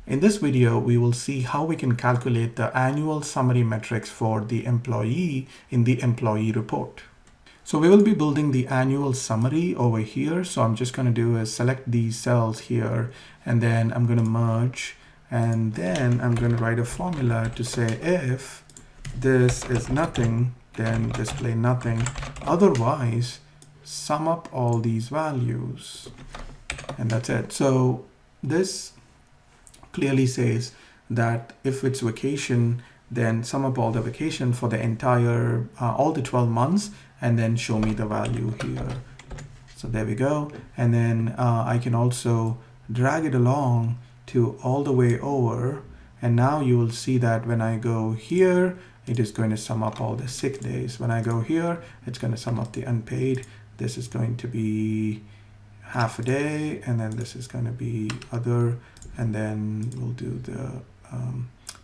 In this video, we will see how we can calculate the annual summary metrics for the employee in the employee report. So we will be building the annual summary over here. So I'm just going to do is select these cells here, and then I'm going to merge, and then I'm going to write a formula to say if this is nothing, then display nothing. Otherwise, sum up all these values, and that's it. So this clearly says that if it's vacation, then sum up all the vacation for the entire, all the 12 months, and then show me the value here. So there we go. And then I can also drag it along to all the way over. And now you will see that when I go here, it is going to sum up all the sick days. When I go here, it's going to sum up the unpaid. This is going to be half a day, and then this is going to be other, and then we'll do the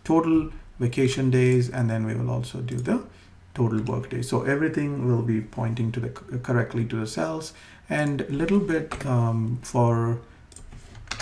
total vacation days, and then we will also do the total work days. So everything will be pointing to the correctly to the cells. And a little bit for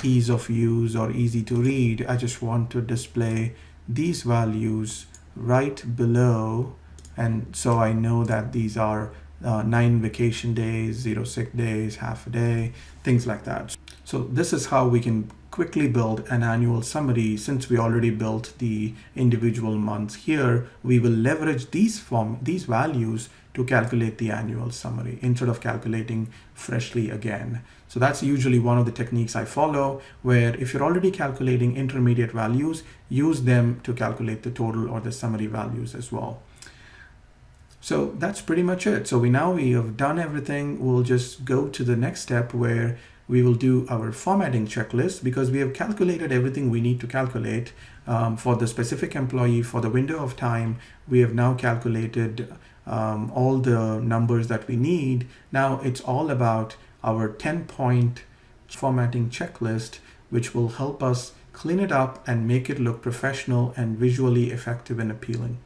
ease of use or easy to read, I just want to display these values right below, and so I know that these are 9 vacation days, 0 sick days, half a day, things like that. So this is how we can quickly build an annual summary. Since we already built the individual months here, we will leverage these values to calculate the annual summary instead of calculating freshly again. So that's usually one of the techniques I follow, where if you're already calculating intermediate values, use them to calculate the total or the summary values as well. So that's pretty much it. So we have done everything. We'll just go to the next step where we will do our formatting checklist, because we have calculated everything we need to calculate for the specific employee. For the window of time, we have now calculated all the numbers that we need. Now it's all about our 10-point formatting checklist, which will help us clean it up and make it look professional and visually effective and appealing.